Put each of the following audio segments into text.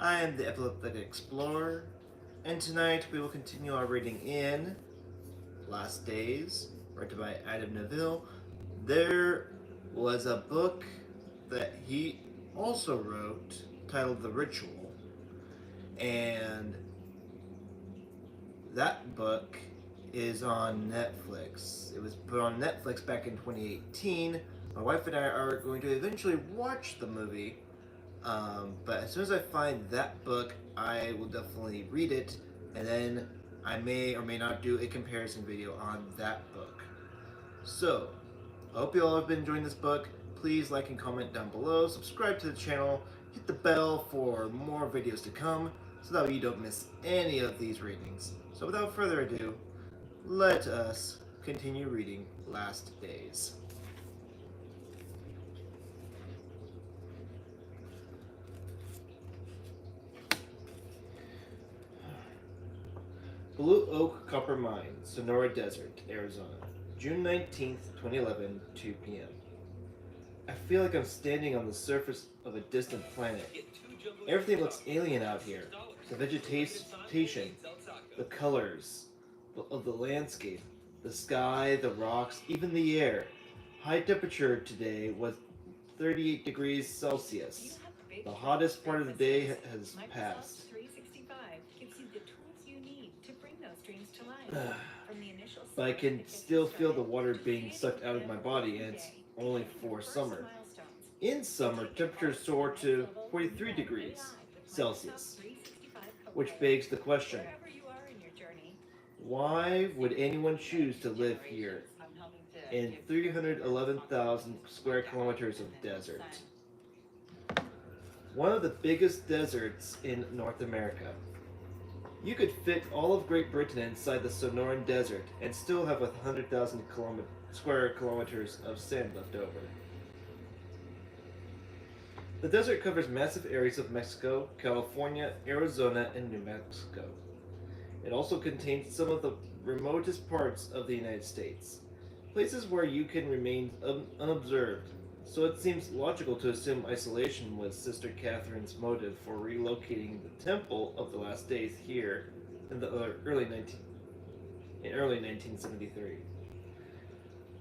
I am the Epileptic Explorer, and tonight we will continue our reading in Last Days, written by Neville. There was a book that he also wrote titled The Ritual, and that book is on Netflix. It was put on Netflix back in 2018. My wife and I are going to eventually watch the movie, but as soon as I find that book, I will definitely read it, and then I may or may not do a comparison video on that book. So, I hope you all have been enjoying this book. Please like and comment down below, subscribe to the channel, hit the bell for more videos to come, so that way you don't miss any of these readings. So without further ado, let us continue reading Last Days. Blue Oak Copper Mine, Sonora Desert, Arizona, June 19th, 2011, 2 p.m. I feel like I'm standing on the surface of a distant planet. Everything looks alien out here. The vegetation, the colors of the landscape, the sky, the rocks, even the air. High temperature today was 38 degrees Celsius. The hottest part of the day has passed. But I can still feel the water being sucked out of my body, and it's only for summer. In summer, temperatures soar to 43 degrees Celsius, which begs the question, why would anyone choose to live here in 311,000 square kilometers of desert? One of the biggest deserts in North America. You could fit all of Great Britain inside the Sonoran Desert and still have 100,000 square kilometers of sand left over. The desert covers massive areas of Mexico, California, Arizona, and New Mexico. It also contains some of the remotest parts of the United States, places where you can remain unobserved, so it seems logical to assume isolation was Sister Catherine's motive for relocating the Temple of the Last Days here in the early 1973.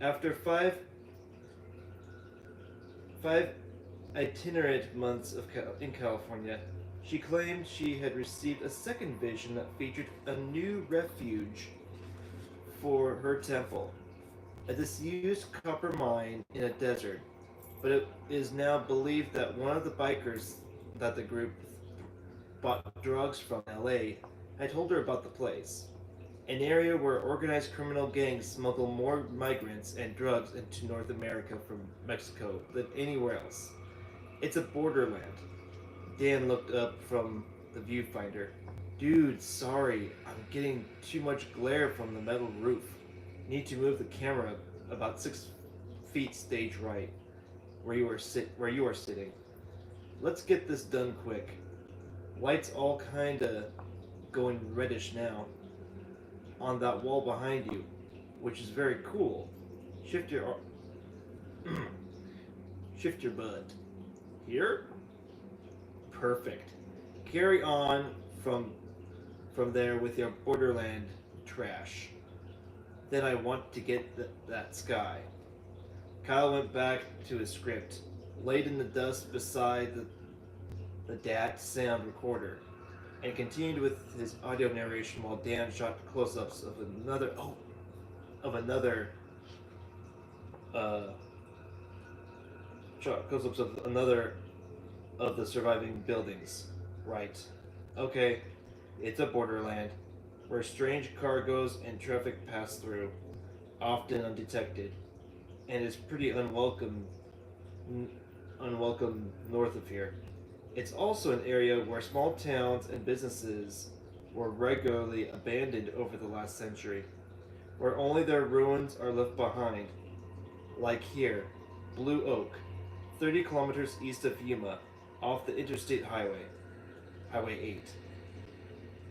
After five itinerant months in California, she claimed she had received a second vision that featured a new refuge for her temple, a disused copper mine in a desert. But it is now believed that one of the bikers that the group bought drugs from LA had told her about the place, an area where organized criminal gangs smuggle more migrants and drugs into North America from Mexico than anywhere else. It's a borderland. Dan looked up from the viewfinder. Dude, sorry, I'm getting too much glare from the metal roof. Need to move the camera about 6 feet stage right, where you are sitting. Let's get this done quick. Light's all kinda going reddish now on that wall behind you, which is very cool. Shift your shift your butt. Here? Perfect. Carry on from there with your borderland trash. Then I want to get that sky. Kyle went back to his script, laid in the dust beside the DAT sound recorder, and continued with his audio narration while Dan shot close-ups of another of the surviving buildings. Right. Okay, it's a borderland where strange cargoes and traffic pass through, often undetected, and is pretty unwelcome north of here. It's also an area where small towns and businesses were regularly abandoned over the last century, where only their ruins are left behind, like here, Blue Oak, 30 kilometers east of Yuma, off the Interstate Highway, Highway 8.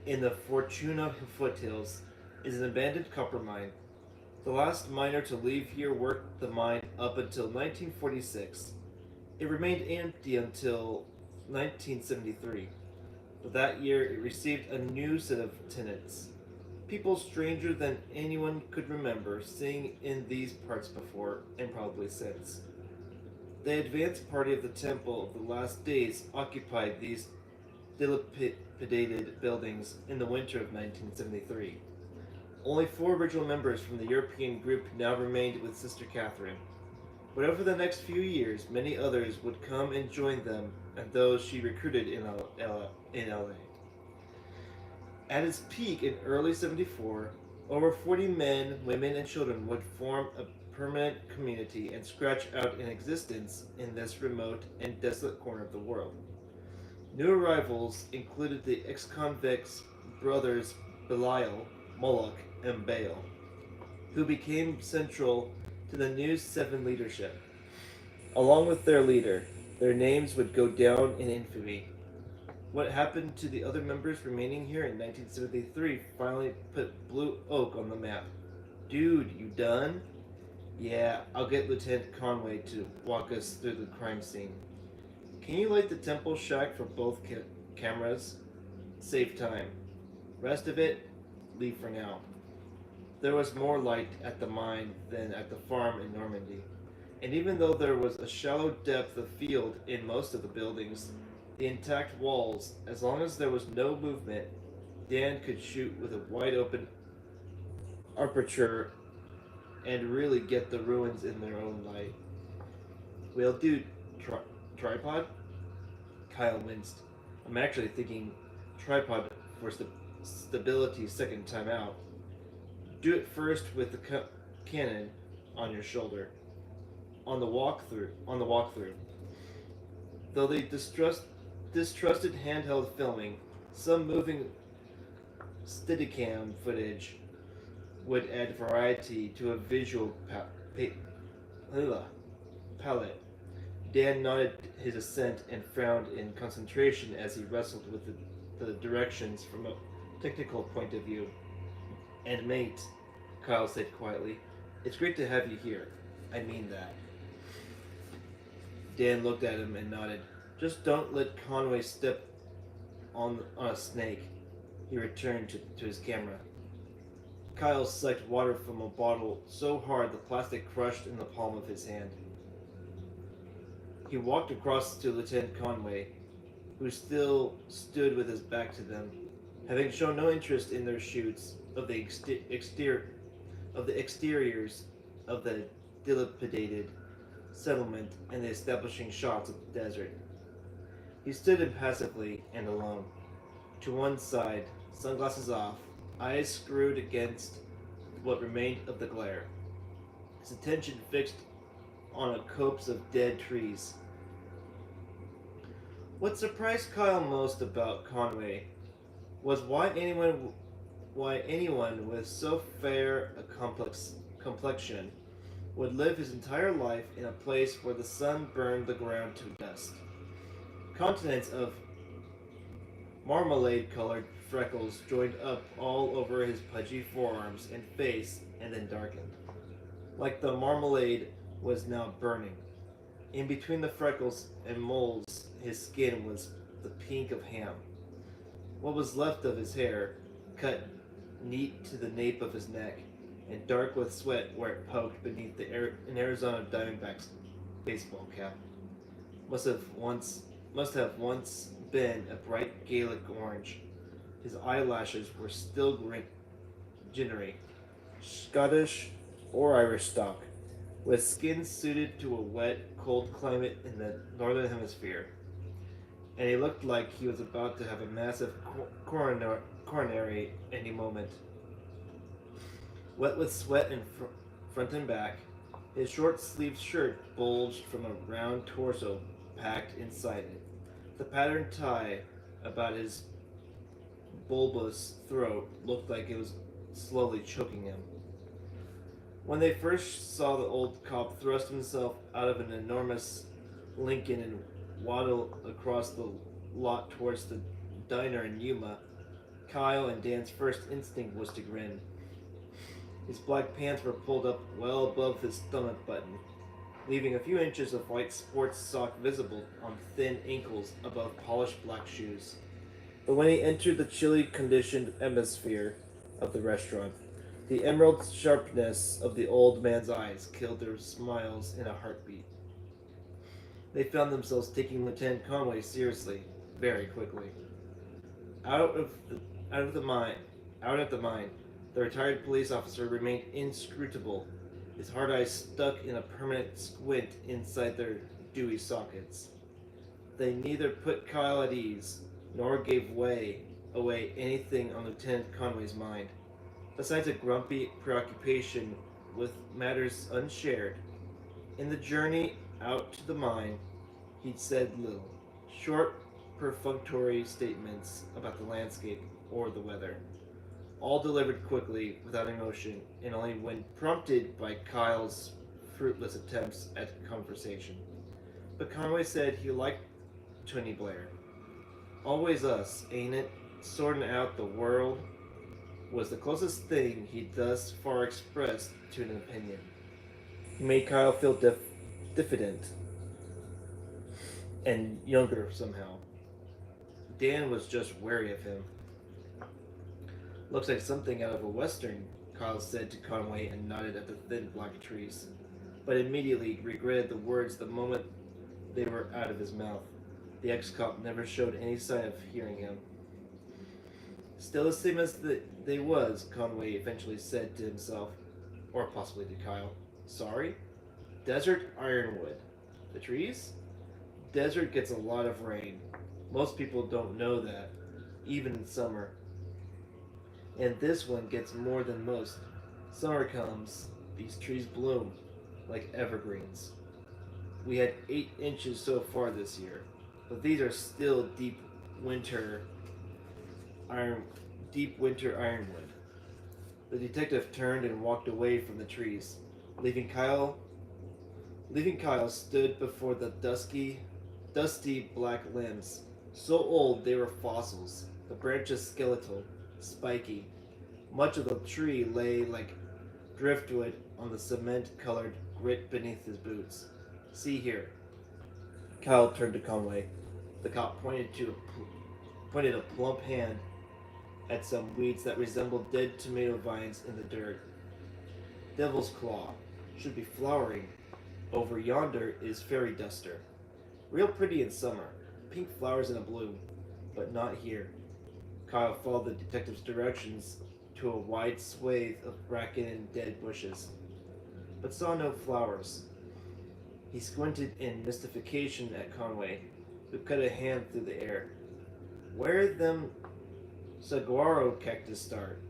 In the Fortuna foothills is an abandoned copper mine. The last miner to leave here worked the mine up until 1946. It remained empty until 1973, But that year it received a new set of tenants. People stranger than anyone could remember seeing in these parts before, and probably since. The advanced party of the Temple of the Last Days occupied these dilapidated buildings in the winter of 1973. Only four original members from the European group now remained with Sister Catherine. But over the next few years, many others would come and join them and those she recruited in LA. At its peak in early 74, over 40 men, women, and children would form a permanent community and scratch out an existence in this remote and desolate corner of the world. New arrivals included the ex-convicts brothers Belial, Moloch, and Baal, who became central to the new Seven leadership. Along with their leader, their names would go down in infamy. What happened to the other members remaining here in 1973 finally put Blue Oak on the map. Dude, you done? Yeah, I'll get Lieutenant Conway to walk us through the crime scene. Can you light the temple shack for both cameras? Save time. Rest of it, leave for now. There was more light at the mine than at the farm in Normandy, and even though there was a shallow depth of field in most of the buildings, the intact walls, as long as there was no movement, Dan could shoot with a wide open aperture and really get the ruins in their own light. Will do. Tripod? Kyle winced. I'm actually thinking tripod for stability second time out. Do it first with the cannon on your shoulder. On the walkthrough. Though they distrusted handheld filming, some moving Steadicam footage would add variety to a visual palette. Dan nodded his assent and frowned in concentration as he wrestled with the directions from a technical point of view. And mate, Kyle said quietly, it's great to have you here. I mean that. Dan looked at him and nodded. Just don't let Conway step on a snake. He returned to his camera. Kyle sucked water from a bottle so hard the plastic crushed in the palm of his hand. He walked across to Lieutenant Conway, who still stood with his back to them, having shown no interest in their shoots of the exteriors of the dilapidated settlement and the establishing shots of the desert. He stood impassively and alone. To one side, sunglasses off, eyes screwed against what remained of the glare. His attention fixed on a copse of dead trees. What surprised Kyle most about Conway was why anyone with so fair a complexion would live his entire life in a place where the sun burned the ground to dust. Continents of marmalade-colored freckles joined up all over his pudgy forearms and face and then darkened, like the marmalade was now burning. In between the freckles and moles, his skin was the pink of ham. What was left of his hair, cut neat to the nape of his neck, and dark with sweat where it poked beneath an Arizona Diamondbacks baseball cap, must have once been a bright Gaelic orange. His eyelashes were still gingery, Scottish or Irish stock, with skin suited to a wet, cold climate in the northern hemisphere. And he looked like he was about to have a massive coronary any moment. Wet with sweat in front and back, his short-sleeved shirt bulged from a round torso packed inside it. The patterned tie about his bulbous throat looked like it was slowly choking him. When they first saw the old cop thrust himself out of an enormous Lincoln and waddle across the lot towards the diner in Yuma, Kyle and Dan's first instinct was to grin. His black pants were pulled up well above his stomach button, leaving a few inches of white sports sock visible on thin ankles above polished black shoes. But when he entered the chilly conditioned atmosphere of the restaurant, the emerald sharpness of the old man's eyes killed their smiles in a heartbeat. They found themselves taking Lieutenant Conway seriously, very quickly. Out of the out of the mine, out at the mine, the retired police officer remained inscrutable, his hard eyes stuck in a permanent squint inside their dewy sockets. They neither put Kyle at ease, nor gave away anything on Lieutenant Conway's mind, besides a grumpy preoccupation with matters unshared. In the journey out to the mine, he'd said little. Short, perfunctory statements about the landscape or the weather, all delivered quickly, without emotion, and only when prompted by Kyle's fruitless attempts at conversation. But Conway said he liked Tony Blair. Always us, ain't it? Sorting out the world was the closest thing he'd thus far expressed to an opinion. He made Kyle feel diffident and younger somehow. Dan was just wary of him. Looks like something out of a western, Kyle said to Conway and nodded at the thin black trees, but immediately regretted the words the moment they were out of his mouth. The ex-cop never showed any sign of hearing him. Still the same as they was, Conway eventually said to himself, or possibly to Kyle. Sorry? Desert ironwood. The trees? Desert gets a lot of rain. Most people don't know that, even in summer. And this one gets more than most. Summer comes, these trees bloom like evergreens. We had 8 inches so far this year, but these are still iron, deep winter ironwood. The detective turned and walked away from the trees, leaving Kyle stood before the dusty black limbs, so old they were fossils, the branches skeletal, spiky. Much of the tree lay like driftwood on the cement-colored grit beneath his boots. See here. Kyle turned to Conway. The cop pointed a plump hand at some weeds that resembled dead tomato vines in the dirt. Devil's claw should be flowering. Over yonder is fairy duster. Real pretty in summer. Pink flowers in a bloom. But not here. Kyle followed the detective's directions to a wide swathe of bracken and dead bushes, but saw no flowers. He squinted in mystification at Conway, who cut a hand through the air. Where them saguaro cactus start?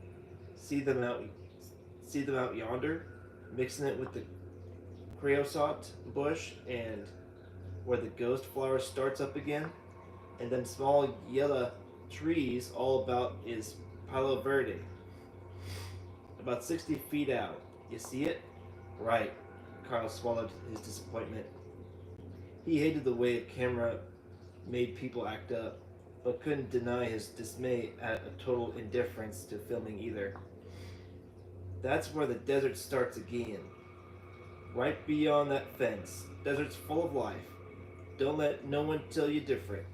See them out yonder, mixing it with the creosote bush, and where the ghost flower starts up again, and them small yellow trees all about is Palo Verde, about 60 feet out. You see it? Right. Kyle swallowed his disappointment. He hated the way a camera made people act up, but couldn't deny his dismay at a total indifference to filming either. That's where the desert starts again. Right beyond that fence. Desert's full of life. Don't let no one tell you different.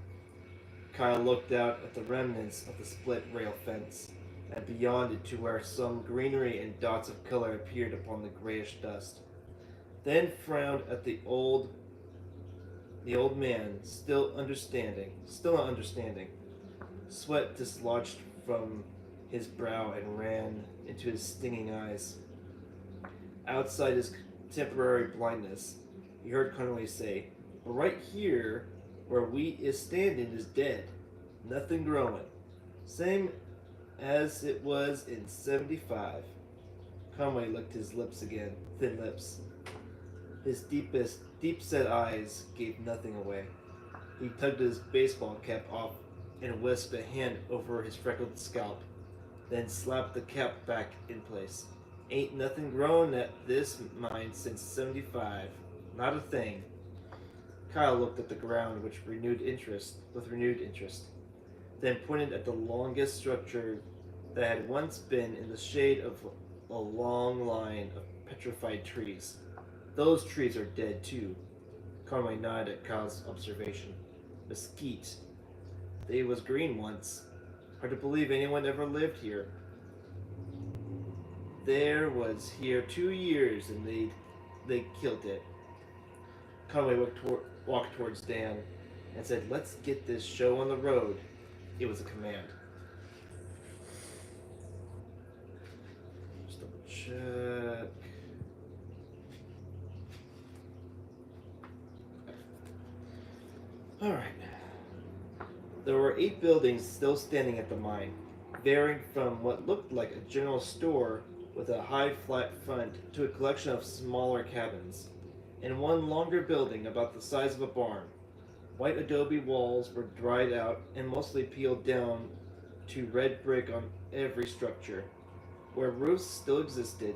Kyle looked out at the remnants of the split rail fence, and beyond it to where some greenery and dots of color appeared upon the grayish dust. Then frowned at the old man, still not understanding. Sweat dislodged from his brow and ran into his stinging eyes. Outside his temporary blindness, he heard Conway say, "But right here, where we is standing, is dead. Nothing growing. Same as it was in '75. Conway licked his lips again, thin lips. His deep-set eyes gave nothing away. He tugged his baseball cap off and whisked a hand over his freckled scalp, then slapped the cap back in place. Ain't nothing grown at this mine since '75. Not a thing." Kyle looked at the ground with renewed interest, then pointed at the longest structure that had once been in the shade of a long line of petrified trees. "Those trees are dead too." Conway nodded at Kyle's observation. "Mesquite. They was green once. Hard to believe anyone ever lived here. There was here 2 years and they killed it. Conway walked towards Dan and said, "Let's get this show on the road." It was a command. Just double check. Alright. There were 8 buildings still standing at the mine, varying from what looked like a general store with a high flat front to a collection of smaller cabins, and one longer building about the size of a barn. White adobe walls were dried out and mostly peeled down to red brick on every structure. Where roofs still existed,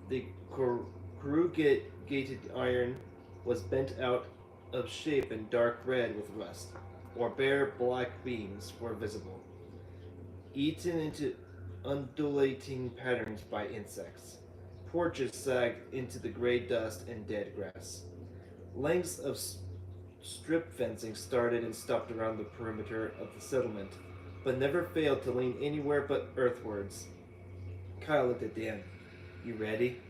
the corrugated iron was bent out of shape and dark red with rust, or bare black beams were visible, eaten into undulating patterns by insects. Porches sagged into the gray dust and dead grass. Lengths of strip fencing started and stopped around the perimeter of the settlement, but never failed to lean anywhere but earthwards. Kyle looked at Dan. "You ready?"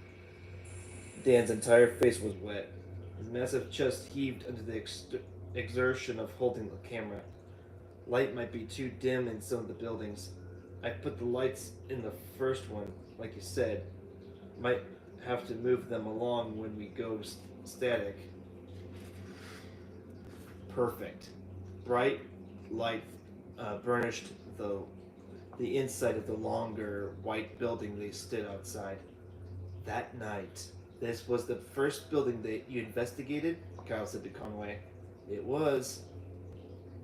Dan's entire face was wet. His massive chest heaved under the exertion of holding the camera. Light might be too dim in some of the buildings. I put the lights in the first one, like you said. Might have to move them along when we go static. Perfect. Bright light burnished the inside of the longer white building they stood outside. That night, this was the first building that you investigated? Kyle said to Conway. It was.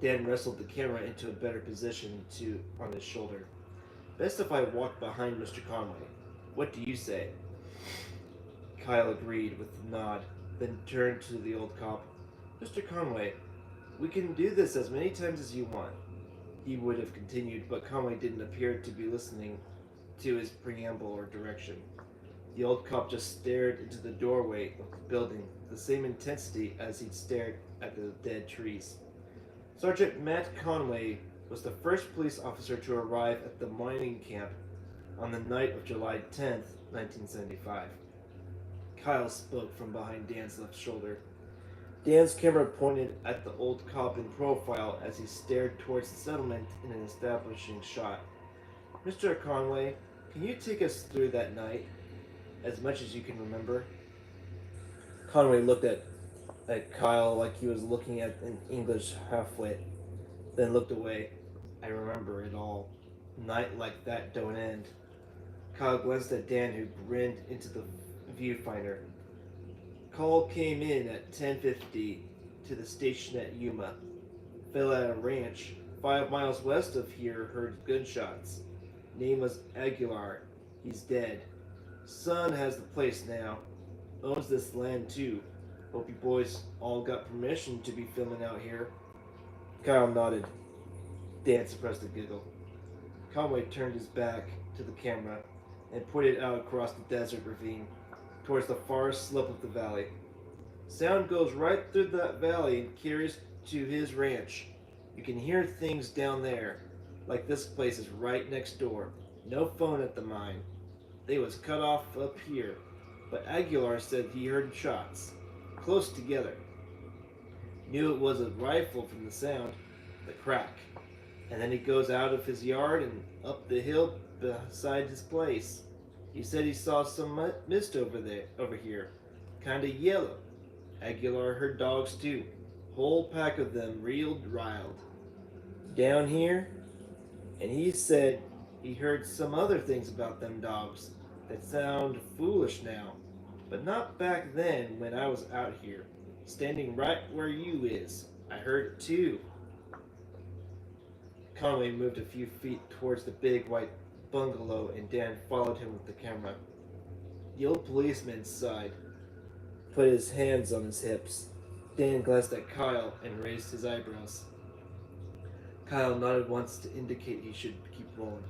Dan wrestled the camera into a better position on his shoulder. Best if I walked behind Mr. Conway. What do you say? Kyle agreed with a nod, then turned to the old cop. Mr. Conway, we can do this as many times as you want. He would have continued, but Conway didn't appear to be listening to his preamble or direction. The old cop just stared into the doorway of the building with the same intensity as he'd stared at the dead trees. Sergeant Matt Conway was the first police officer to arrive at the mining camp on the night of July 10th, 1975. Kyle spoke from behind Dan's left shoulder. Dan's camera pointed at the old cop in profile as he stared towards the settlement in an establishing shot. Mr. Conway, can you take us through that night, as much as you can remember? Conway looked at Kyle like he was looking at an English half-wit, then looked away. I remember it all. Night like that don't end. Kyle glanced at Dan, who grinned into the viewfinder. Call came in at 10:50 to the station at Yuma. Fell at a ranch 5 miles west of here, heard gunshots. Name was Aguilar. He's dead. Son has the place now. Owns this land too. Hope you boys all got permission to be filming out here. Kyle nodded. Dan suppressed a giggle. Conway turned his back to the camera and pointed out across the desert ravine towards the far slope of the valley. Sound goes right through that valley and carries to his ranch. You can hear things down there, like this place is right next door. No phone at the mine. They was cut off up here, but Aguilar said he heard shots, close together. Knew it was a rifle from the sound, the crack. And then he goes out of his yard and up the hill beside his place. He said he saw some mist over here, kinda yellow. Aguilar heard dogs too, whole pack of them reeled riled. Down here, and he said he heard some other things about them dogs that sound foolish now, but not back then when I was out here, standing right where you is. I heard it too. Conway moved a few feet towards the big white bungalow, and Dan followed him with the camera. The old policeman sighed, put his hands on his hips. Dan glanced at Kyle and raised his eyebrows. Kyle nodded once to indicate he should keep rolling.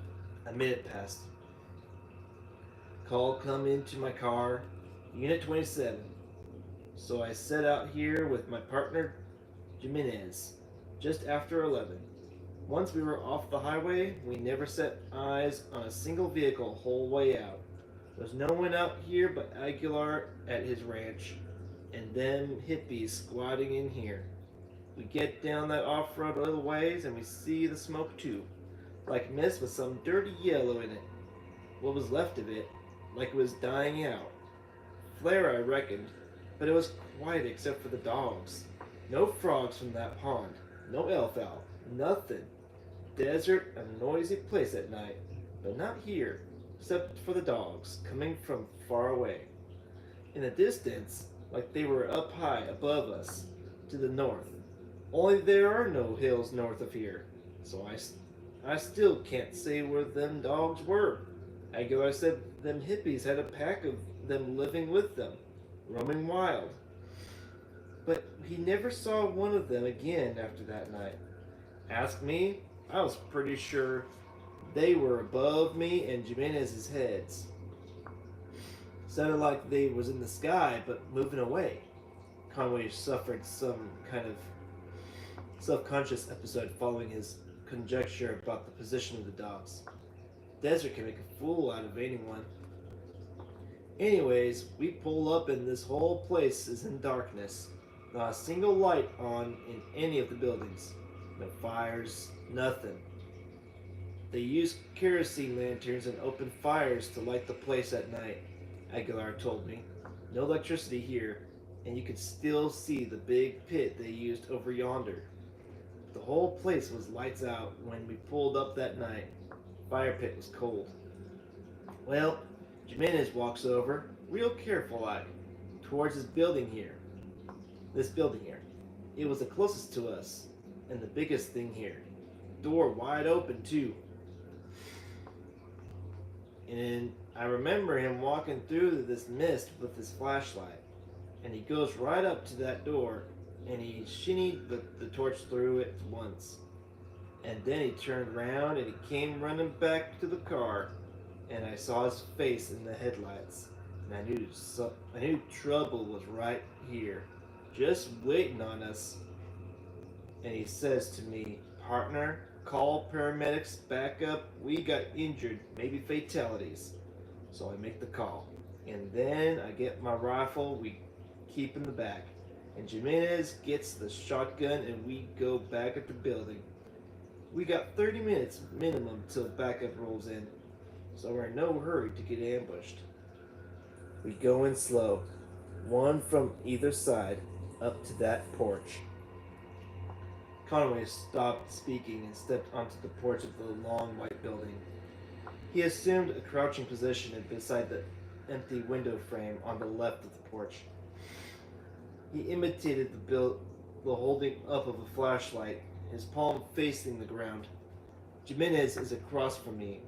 A minute passed. Call come into my car, Unit 27. So I set out here with my partner, Jimenez, just after 11. Once we were off the highway, we never set eyes on a single vehicle whole way out. There's no one out here but Aguilar at his ranch, and them hippies squatting in here. We get down that off-road a little ways, and we see the smoke too, like mist with some dirty yellow in it. What was left of it, like it was dying out. Flare, I reckoned, but it was quiet except for the dogs. No frogs from that pond, no alfalfa, nothing. Desert, a noisy place at night, but not here, except for the dogs coming from far away. In the distance, like they were up high above us, to the north. Only there are no hills north of here, so I still can't say where them dogs were. Aguilar said them hippies had a pack of them living with them, roaming wild. But he never saw one of them again after that night. Ask me, I was pretty sure they were above me and Jimenez's heads. Sounded like they was in the sky but moving away. Conway suffered some kind of self-conscious episode following his conjecture about the position of the dogs. Desert can make a fool out of anyone. Anyways, we pull up and this whole place is in darkness. Not a single light on in any of the buildings. No fires, nothing. They use kerosene lanterns and open fires to light the place at night, Aguilar told me. No electricity here, and you could still see the big pit they used over yonder. The whole place was lights out when we pulled up that night. Fire pit was cold. Well, Jimenez walks over, real careful like, towards his building here. This building here. It was the closest to us, and the biggest thing here. Door wide open too. And I remember him walking through this mist with his flashlight. And he goes right up to that door, and he shinnied the torch through it once. And then he turned around and he came running back to the car, and I saw his face in the headlights. And I knew trouble was right here, just waiting on us. And he says to me, "Partner, call paramedics, back up. We got injured, maybe fatalities." So I make the call. And then I get my rifle we keep in the back. And Jimenez gets the shotgun and we go back at the building. We got 30 minutes minimum till backup rolls in. So we're in no hurry to get ambushed. We go in slow, one from either side, up to that porch. Conway stopped speaking and stepped onto the porch of the long white building. He assumed a crouching position beside the empty window frame on the left of the porch. He imitated the holding up of a flashlight, his palm facing the ground. Jimenez is across from me.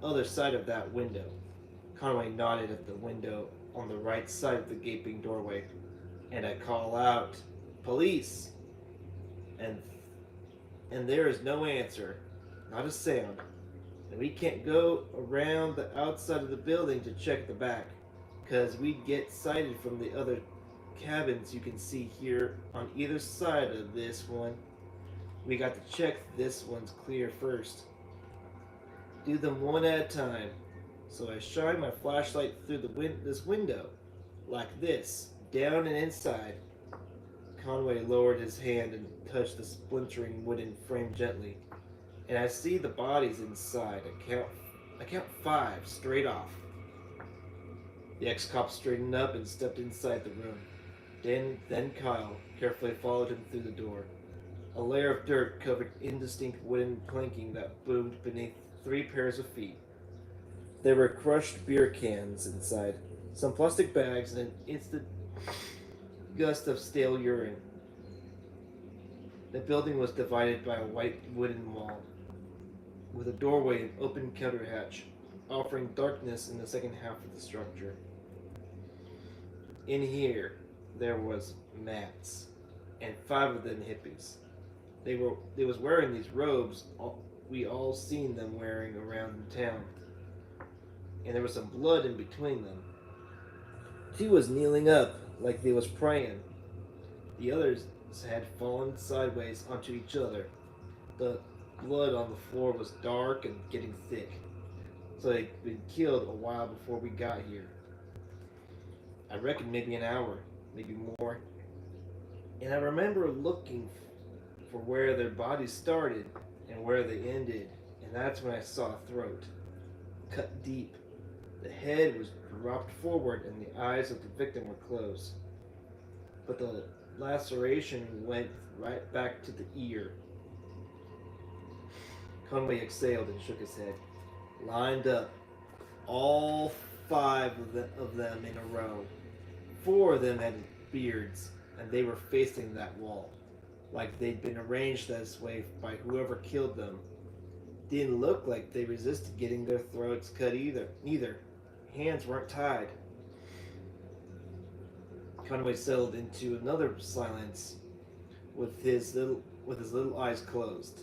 Other side of that window. Conway nodded at the window on the right side of the gaping doorway, and I call out, "Police!" And there is no answer, not a sound. And we can't go around the outside of the building to check the back, because we get sighted from the other cabins you can see here on either side of this one. We got to check this one's clear first. Do them one at a time. So I shine my flashlight through this window, like this, down and inside. Conway lowered his hand and touched the splintering wooden frame gently, and I see the bodies inside. I count 5 straight off. The ex-cop straightened up and stepped inside the room. Then Kyle carefully followed him through the door. A layer of dirt covered indistinct wooden planking that boomed beneath 3 pairs of feet. There were crushed beer cans inside, some plastic bags, and an instant gust of stale urine. The building was divided by a white wooden wall, with a doorway and open counter hatch, offering darkness in the second half of the structure. In here, there was mats, and 5 of them hippies. They was wearing these robes we all seen them wearing around town, and there was some blood in between them. 2 was kneeling up like they was praying. The others had fallen sideways onto each other. The blood on the floor was dark and getting thick, so they'd been killed a while before we got here. I reckon maybe an hour, maybe more. And I remember looking for where their bodies started and where they ended, and that's when I saw a throat, cut deep. The head was dropped forward and the eyes of the victim were closed. But the laceration went right back to the ear. Conway exhaled and shook his head. Lined up, all five of them in a row. Four of them had beards, and they were facing that wall, like they'd been arranged this way by whoever killed them. Didn't look like they resisted getting their throats cut either. Hands weren't tied. Conway settled into another silence with his little eyes closed.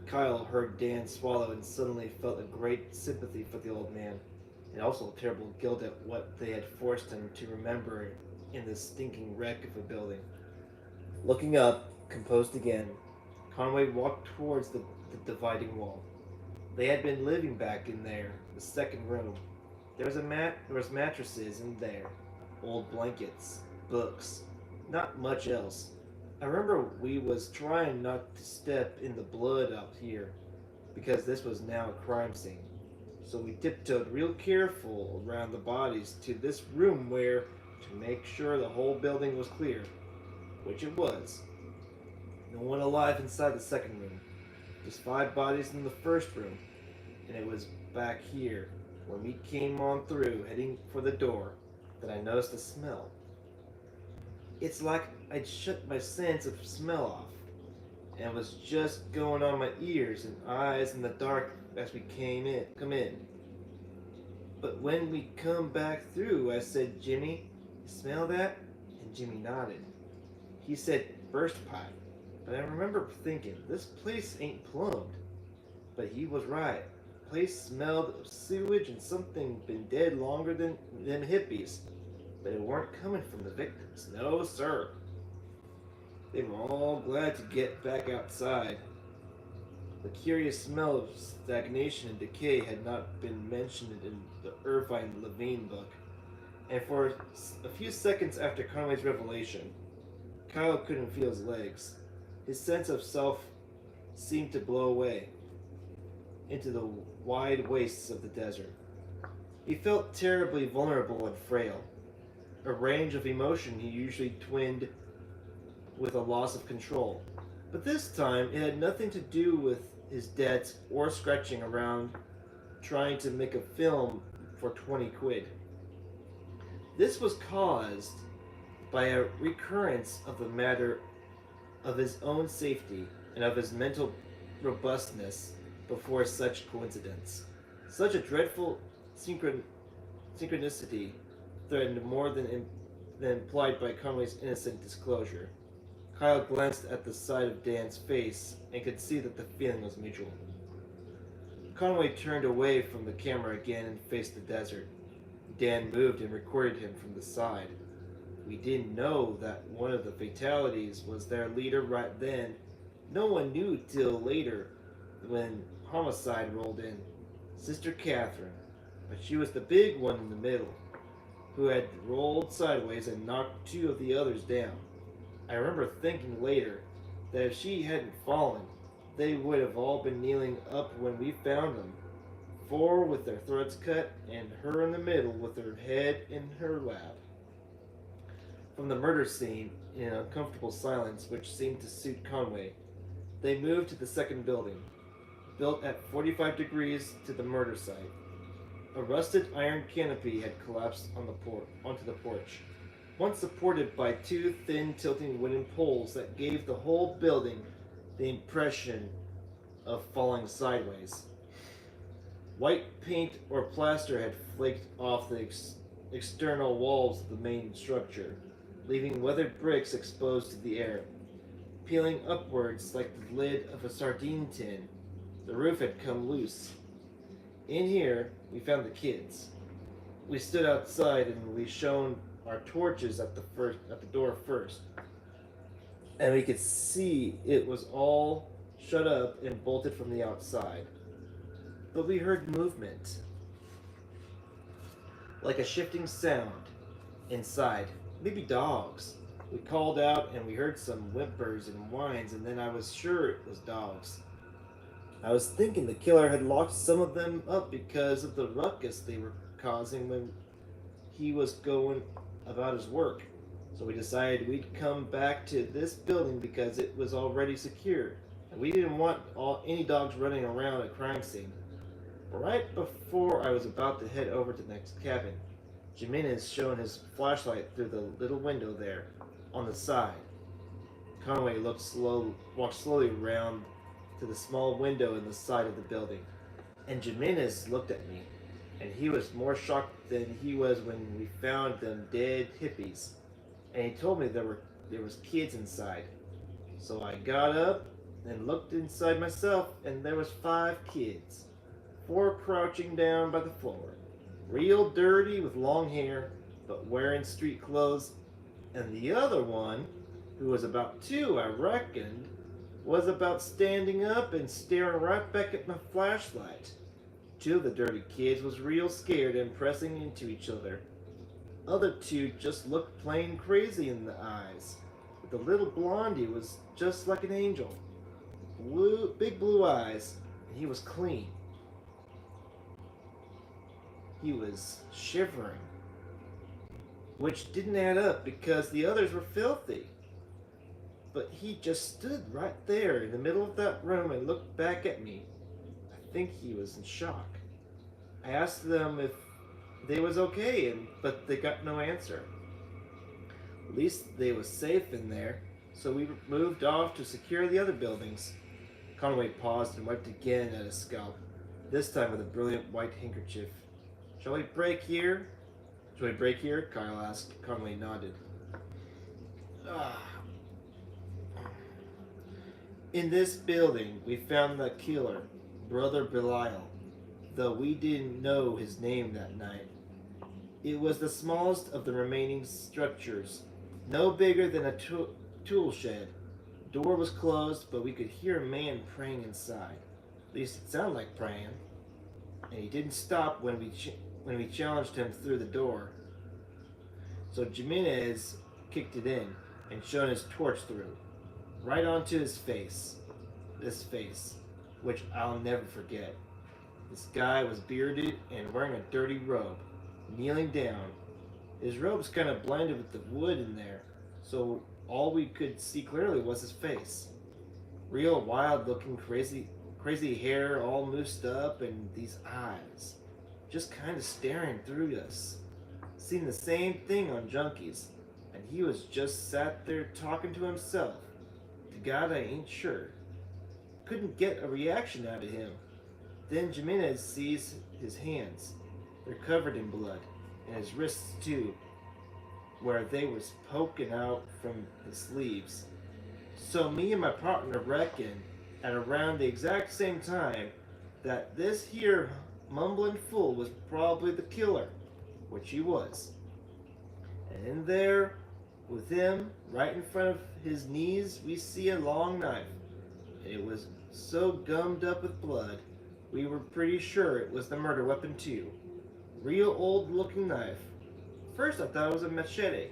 Kyle heard Dan swallow and suddenly felt a great sympathy for the old man, and also terrible guilt at what they had forced him to remember in this stinking wreck of a building. Looking up, composed again, Conway walked towards the dividing wall. They had been living back in there, the second room. There was mattresses in there, old blankets, books, not much else. I remember we was trying not to step in the blood out here, because this was now a crime scene. So we tiptoed real careful around the bodies to this room where, to make sure the whole building was clear, which it was. No one alive inside the second room. Just five bodies in the first room, and it was back here, when we came on through, heading for the door, that I noticed a smell. It's like I'd shut my sense of smell off, and was just going on my ears and eyes in the dark as we come in. But when we come back through, I said, Jimmy, you smell that? And Jimmy nodded. He said, burst pipe. But I remember thinking, this place ain't plumbed. But he was right. The place smelled of sewage and something been dead longer than them hippies. But it weren't coming from the victims. No, sir. They were all glad to get back outside. The curious smell of stagnation and decay had not been mentioned in the Irvine Levine book. And for a few seconds after Conway's revelation, Kyle couldn't feel his legs. His sense of self seemed to blow away into the wide wastes of the desert. He felt terribly vulnerable and frail, a range of emotion he usually twinned with a loss of control. But this time, it had nothing to do with his debts or scratching around trying to make a film for 20 quid. This was caused by a recurrence of the matter of his own safety and of his mental robustness before such coincidence. Such a dreadful synchronicity threatened more than implied by Conway's innocent disclosure. Kyle glanced at the side of Dan's face and could see that the feeling was mutual. Conway turned away from the camera again and faced the desert. Dan moved and recorded him from the side. We didn't know that one of the fatalities was their leader right then. No one knew till later when homicide rolled in. Sister Catherine, but she was the big one in the middle, who had rolled sideways and knocked two of the others down. I remember thinking later that if she hadn't fallen, they would have all been kneeling up when we found them. Four with their throats cut, and her in the middle with her head in her lap. From the murder scene, in an uncomfortable silence which seemed to suit Conway, they moved to the second building, built at 45 degrees to the murder site. A rusted iron canopy had collapsed onto the porch, once supported by two thin tilting wooden poles that gave the whole building the impression of falling sideways. White paint or plaster had flaked off the external walls of the main structure, leaving weathered bricks exposed to the air, peeling upwards like the lid of a sardine tin. The roof had come loose. In here, we found the kids. We stood outside and we shone our torches at the door first. and we could see it was all shut up and bolted from the outside. But we heard movement, like a shifting sound inside. Maybe dogs. We called out and we heard some whimpers and whines, and then I was sure it was dogs. I was thinking the killer had locked some of them up because of the ruckus they were causing when he was going about his work. So we decided we'd come back to this building because it was already secured, and we didn't want any dogs running around a crime scene. But right before I was about to head over to the next cabin, Jimenez shone his flashlight through the little window there on the side. Conway walked slowly around to the small window in the side of the building, and Jimenez looked at me, and he was more shocked than he was when we found them dead hippies. And he told me there was kids inside. So I got up and looked inside myself, and there was 5 kids, 4 crouching down by the floor, real dirty with long hair, but wearing street clothes, and the other one, who was about 2, I reckoned, was about standing up and staring right back at my flashlight. 2 of the dirty kids was real scared and pressing into each other. Other 2 just looked plain crazy in the eyes. But the little blondie was just like an angel. Big blue eyes, and he was clean. He was shivering, which didn't add up because the others were filthy. But he just stood right there in the middle of that room and looked back at me. I think he was in shock. I asked them if they was okay, but they got no answer. At least they was safe in there, so we moved off to secure the other buildings. Conway paused and wiped again at his scalp, this time with a brilliant white handkerchief. Shall we break here? Shall we break here? Kyle asked. Conway nodded. Ah. In this building, we found the killer, Brother Belial, though we didn't know his name that night. It was the smallest of the remaining structures, no bigger than a tool shed. The door was closed, but we could hear a man praying inside. At least it sounded like praying. And he didn't stop when we challenged him through the door. So Jimenez kicked it in and shone his torch through, right onto his face. This face, which I'll never forget. This guy was bearded and wearing a dirty robe, kneeling down. His robe's kind of blended with the wood in there, so all we could see clearly was his face. Real wild-looking, crazy hair all moosed up, and these eyes, just kind of staring through us. Seen the same thing on junkies, and he was just sat there talking to himself. To God, I ain't sure. Couldn't get a reaction out of him. Then Jimenez sees his hands. They're covered in blood, and his wrists too, where they was poking out from his sleeves. So me and my partner reckon at around the exact same time that this here mumbling fool was probably the killer, which he was. And in there, with him, right in front of his knees, we see a long knife. It was so gummed up with blood, we were pretty sure it was the murder weapon too. Real old looking knife. First I thought it was a machete.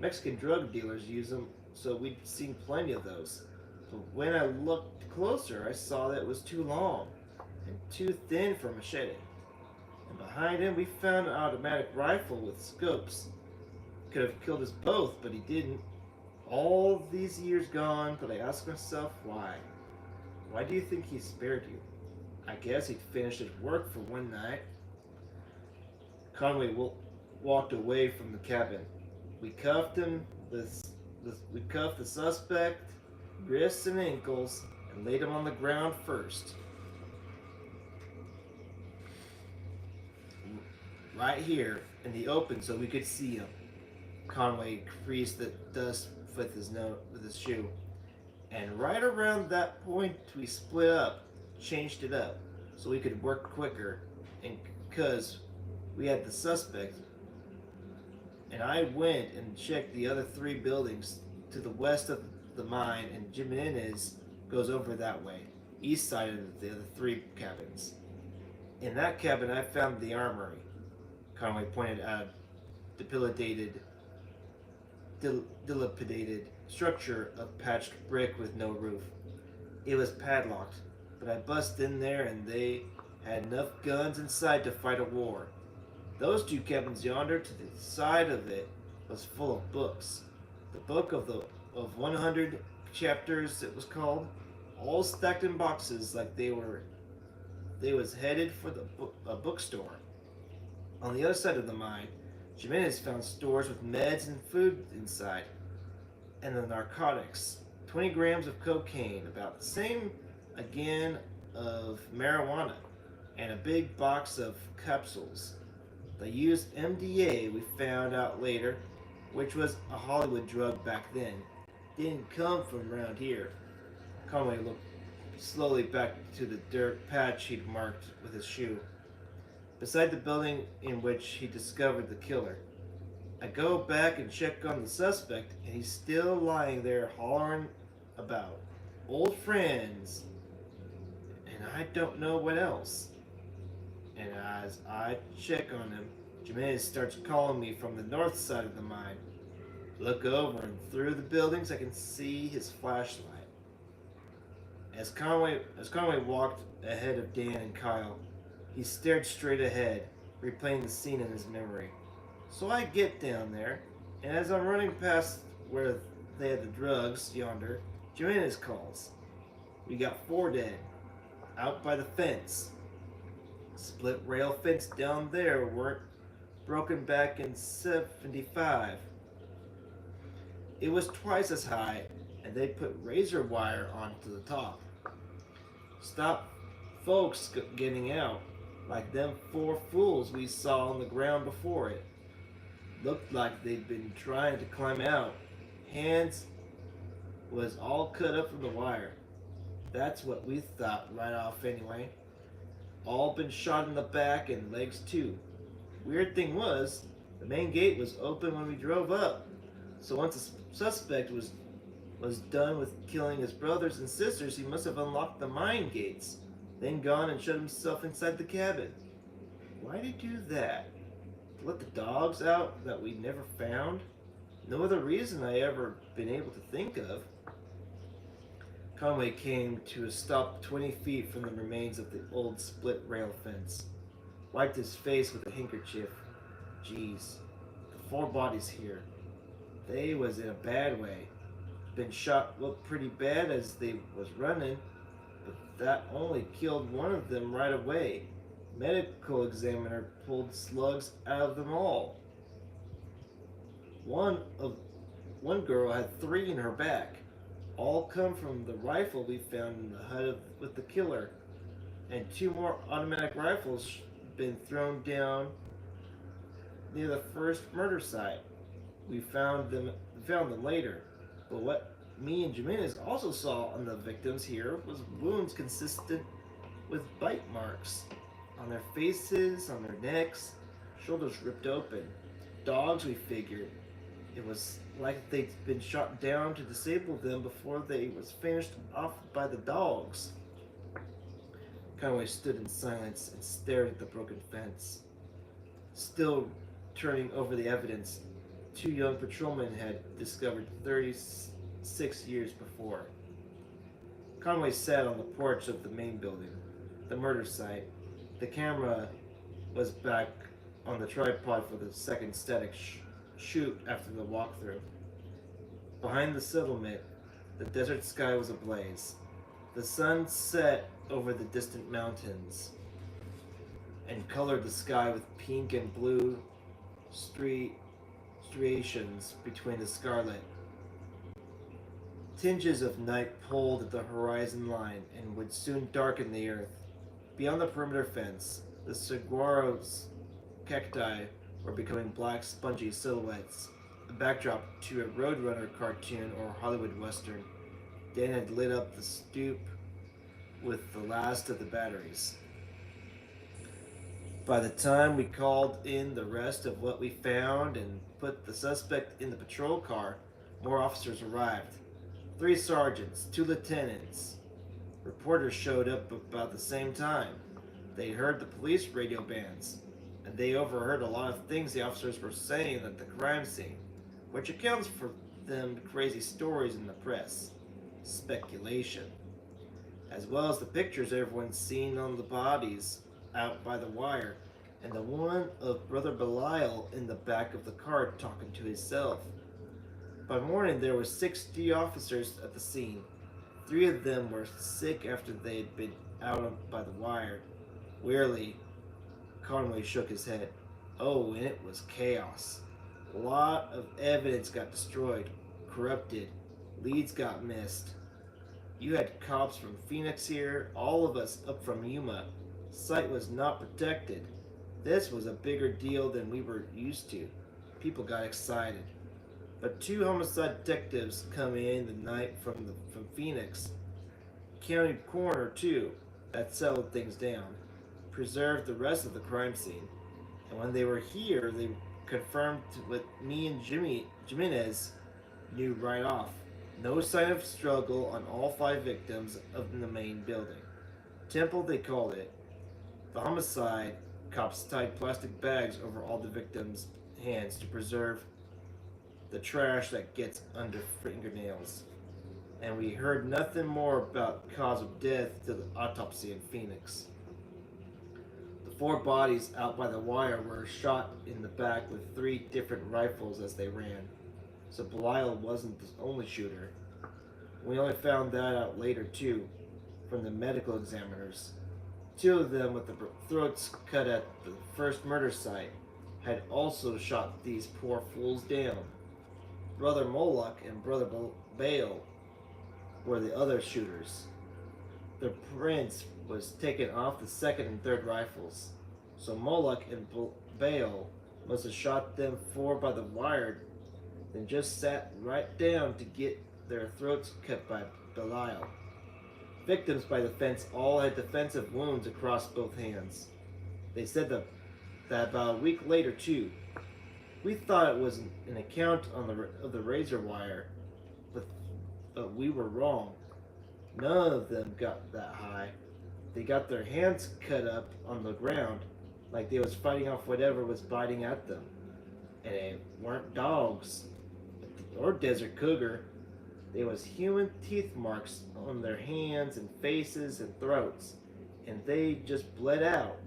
Mexican drug dealers use them, so we'd seen plenty of those. But when I looked closer, I saw that it was too long and too thin for a machete. And behind him, we found an automatic rifle with scopes. Could have killed us both, but he didn't. All these years gone, but I ask myself why. Why do you think he spared you? I guess he'd finished his work for one night. Conway walked away from the cabin. We cuffed him. We cuffed the suspect, wrists and ankles, and laid him on the ground first. Right here in the open, so we could see him. Conway creased the dust with his shoe. And right around that point, we split up, changed it up, so we could work quicker. And because we had the suspect, and I went and checked the other 3 buildings to the west of the mine, and Jimenez goes over that way, east side of the other three cabins. In that cabin, I found the armory. Conway pointed at a dilapidated, dilapidated structure of patched brick with no roof. It was padlocked, but I bust in there and they had enough guns inside to fight a war. Those two cabins yonder to the side of it was full of books. The book of 100 chapters it was called, all stacked in boxes like they was headed for a bookstore. On the other side of the mine, Jimenez found stores with meds and food inside, and the narcotics. 20 grams of cocaine, about the same again of marijuana, and a big box of capsules. They used MDA, we found out later, which was a Hollywood drug back then. Didn't come from around here. Conway looked slowly back to the dirt patch he'd marked with his shoe, beside the building in which he discovered the killer. I go back and check on the suspect, and he's still lying there hollering about old friends, and I don't know what else. And as I check on him, Jimenez starts calling me from the north side of the mine. Look over, and through the buildings I can see his flashlight. As Conway walked ahead of Dan and Kyle, he stared straight ahead, replaying the scene in his memory. So I get down there, and as I'm running past where they had the drugs yonder, Jimenez calls. We got 4 dead, out by the fence. Split rail fence down there weren't broken back in 75. It was twice as high, and they put razor wire onto the top. Stop folks getting out, like them 4 fools we saw on the ground before it. Looked like they'd been trying to climb out. Hands was all cut up from the wire. That's what we thought right off anyway. All been shot in the back and legs too. Weird thing was, the main gate was open when we drove up. So once the suspect was done with killing his brothers and sisters, he must have unlocked the mine gates, then gone and shut himself inside the cabin. Why'd he do that? To let the dogs out that we never found? No other reason I ever been able to think of. Conway came to a stop 20 feet from the remains of the old split rail fence. Wiped his face with a handkerchief. Geez, the 4 bodies here. They was in a bad way. Been shot looked pretty bad as they was running, but that only killed one of them right away. Medical examiner pulled slugs out of them all. One girl had 3 in her back. All come from the rifle we found in the hut with the killer, and 2 more automatic rifles been thrown down near the first murder site. We found them later, but what me and Jimenez also saw on the victims here was wounds consistent with bite marks on their faces, on their necks, shoulders ripped open. Dogs, we figured. It was like they'd been shot down to disable them before they was finished off by the dogs. Conway stood in silence and stared at the broken fence. Still turning over the evidence 2 young patrolmen had discovered 36 years before. Conway sat on the porch of the main building, the murder site. The camera was back on the tripod for the second static shoot after the walkthrough. Behind the settlement, the desert sky was ablaze. The sun set over the distant mountains and colored the sky with pink and blue striations between the scarlet. Tinges of night pulled at the horizon line and would soon darken the earth. Beyond the perimeter fence, the saguaro's cacti were becoming black, spongy silhouettes, a backdrop to a Roadrunner cartoon or Hollywood Western. Dan had lit up the stoop with the last of the batteries. By the time we called in the rest of what we found and put the suspect in the patrol car, more officers arrived. 3 sergeants, 2 lieutenants. Reporters showed up about the same time. They heard the police radio bands, and they overheard a lot of things the officers were saying at the crime scene, which accounts for them crazy stories in the press. Speculation. As well as the pictures everyone's seen on the bodies out by the wire, and the one of Brother Belial in the back of the car talking to himself. By morning, there were 60 officers at the scene. 3 of them were sick after they had been out by the wire. Wearily, Conway shook his head. Oh, and it was chaos. A lot of evidence got destroyed, corrupted, leads got missed. You had cops from Phoenix here, all of us up from Yuma. Site was not protected. This was a bigger deal than we were used to. People got excited. But 2 homicide detectives come in the night from Phoenix. County coroner too. That settled things down. Preserved the rest of the crime scene. And when they were here, they confirmed what me and Jimenez knew right off. No sign of struggle on all 5 victims of the main building. Temple, they called it. The homicide, cops tied plastic bags over all the victims' hands to preserve the trash that gets under fingernails. And we heard nothing more about the cause of death till the autopsy in Phoenix. The 4 bodies out by the wire were shot in the back with 3 different rifles as they ran. So Belial wasn't the only shooter. We only found that out later too, from the medical examiners. 2 of them with the throats cut at the first murder site had also shot these poor fools down. Brother Moloch and Brother Baal were the other shooters. The prints was taken off the 2nd and 3rd rifles, so Moloch and Baal must have shot them 4 by the wire, then just sat right down to get their throats cut by Belial. Victims by the fence all had defensive wounds across both hands. They said that about a week later too. We thought it was an account of the razor wire, but we were wrong. None of them got that high. They got their hands cut up on the ground like they was fighting off whatever was biting at them. And they weren't dogs or desert cougar. They was human teeth marks on their hands and faces and throats, and they just bled out.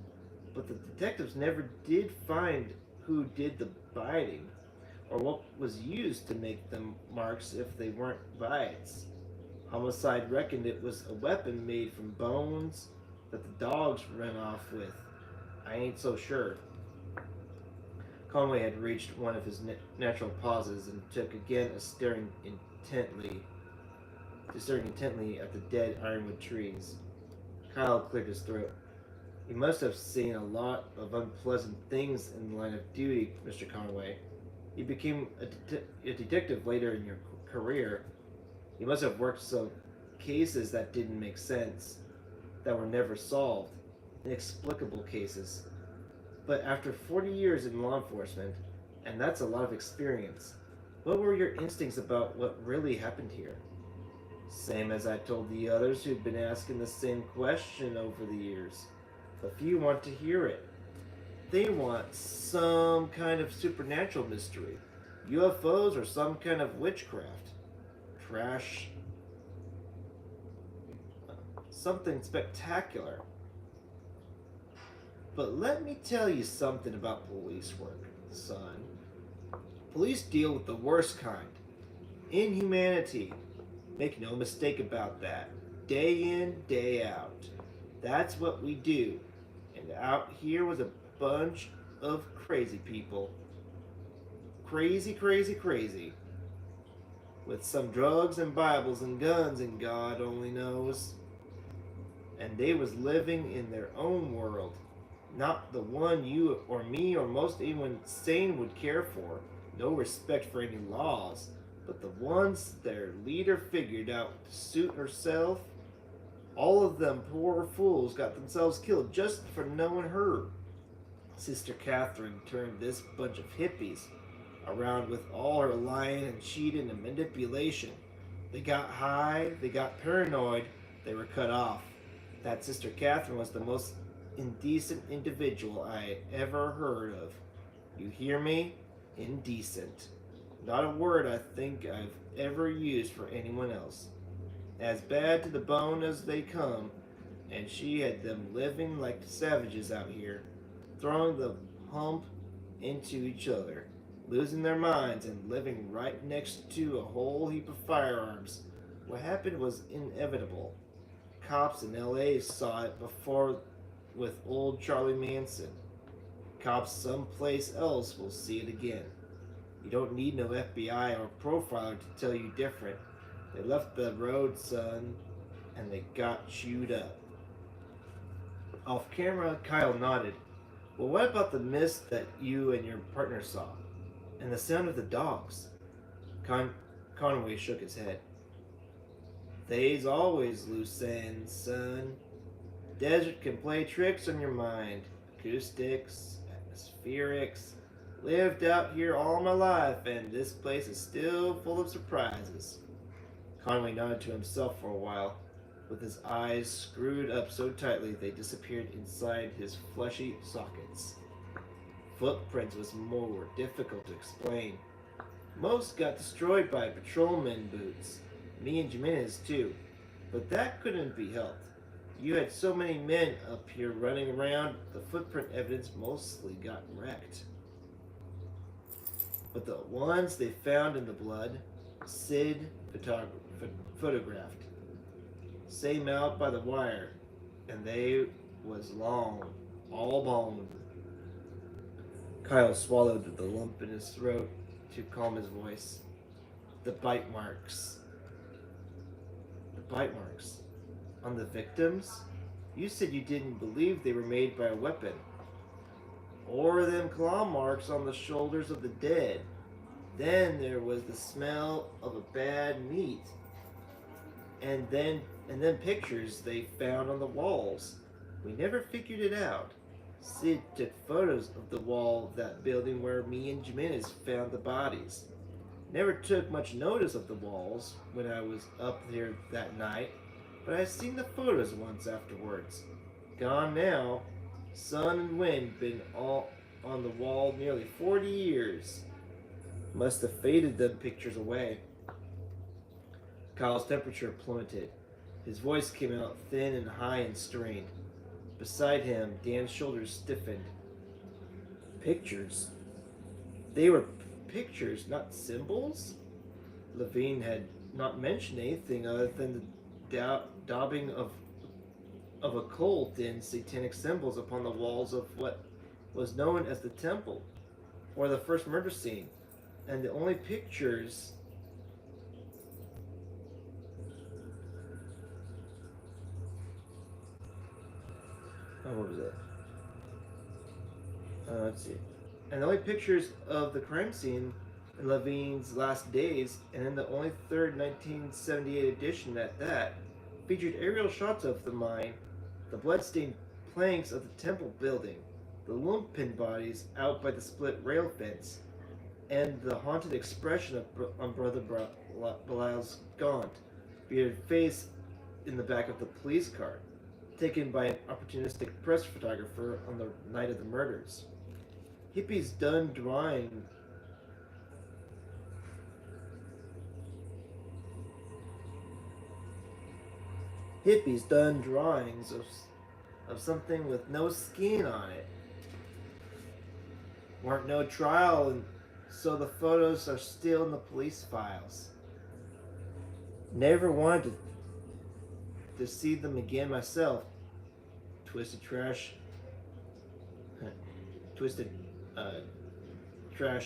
But the detectives never did find who did the biting, or what was used to make them marks if they weren't bites. Homicide reckoned it was a weapon made from bones that the dogs ran off with. I ain't so sure. Conway had reached one of his natural pauses and took again a staring intently at the dead ironwood trees. Kyle cleared his throat. You must have seen a lot of unpleasant things in the line of duty, Mr. Conway. You became a detective later in your career. You must have worked some cases that didn't make sense, that were never solved, inexplicable cases. But after 40 years in law enforcement, and that's a lot of experience, what were your instincts about what really happened here? Same as I told the others who'd been asking the same question over the years. A few want to hear it. They want some kind of supernatural mystery, UFOs or some kind of witchcraft. Trash. Something spectacular. But let me tell you something about police work, son. Police deal with the worst kind. Inhumanity. Make no mistake about that. Day in, day out. That's what we do. And out here was a bunch of crazy people. Crazy, crazy, crazy. With some drugs and Bibles and guns and God only knows. And they was living in their own world. Not the one you or me or most anyone sane would care for. No respect for any laws. But the ones their leader figured out to suit herself. All of them poor fools got themselves killed just for knowing her. Sister Catherine turned this bunch of hippies around with all her lying and cheating and manipulation. They got high, they got paranoid, they were cut off. That Sister Catherine was the most indecent individual I ever heard of. You hear me? Indecent. Not a word I think I've ever used for anyone else. As bad to the bone as they come, and she had them living like savages out here, throwing the hump into each other, losing their minds and living right next to a whole heap of firearms. What happened was inevitable. Cops in LA saw it before with old Charlie Manson. Cops someplace else will see it again. You don't need no FBI or profiler to tell you different. They left the road, son, and they got chewed up. Off camera, Kyle nodded. Well, what about the mist that you and your partner saw? And the sound of the dogs? Conway shook his head. They's always loose ends, son. Desert can play tricks on your mind. Acoustics, atmospherics. Lived out here all my life, and this place is still full of surprises. Conway nodded to himself for a while, with his eyes screwed up so tightly they disappeared inside his fleshy sockets. Footprints was more difficult to explain. Most got destroyed by patrolman boots. Me and Jimenez too. But that couldn't be helped. You had so many men up here running around, the footprint evidence mostly got wrecked. But the ones they found in the blood, Sid photographed. Same out by the wire, and they was long, all boned. Kyle swallowed the lump in his throat to calm his voice. The bite marks. The bite marks. On the victims? You said you didn't believe they were made by a weapon. Or them claw marks on the shoulders of the dead. Then there was the smell of a bad meat. And then pictures they found on the walls. We never figured it out. Sid took photos of the wall of that building where me and Jimenez found the bodies. Never took much notice of the walls when I was up there that night, but I seen the photos once afterwards. Gone now. Sun and wind been all on the wall nearly 40 years. Must have faded them pictures away. Kyle's temperature plummeted. His voice came out thin and high and strained. Beside him, Dan's shoulders stiffened. Pictures? They were pictures, not symbols? Levine had not mentioned anything other than the daubing of occult and satanic symbols upon the walls of what was known as the temple, or the first murder scene. And the only pictures what was it? Let's see. And the only pictures of the crime scene in Levine's last days, and in the only third 1978 edition at that, featured aerial shots of the mine, the bloodstained planks of the temple building, the lumpen bodies out by the split rail fence, and the haunted expression on Brother Belial's gaunt, bearded face in the back of the police car, taken by an opportunistic press photographer on the night of the murders. Hippies done drawings of something with no skin on it. Weren't no trial, and so the photos are still in the police files. Never wanted to see them again myself. Twisted trash,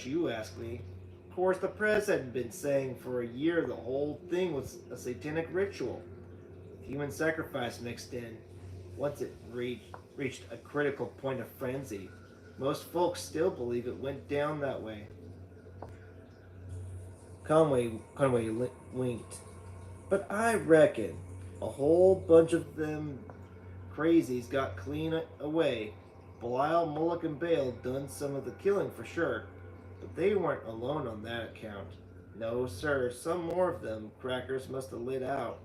you ask me. Of course, the press had been saying for a year the whole thing was a satanic ritual, with human sacrifice mixed in. Once it reached a critical point of frenzy, most folks still believe it went down that way. Conway winked. But I reckon a whole bunch of them crazies got clean away. Belial, Mullock, and Bale done some of the killing for sure, but they weren't alone on that account. No, sir, some more of them crackers must have lit out.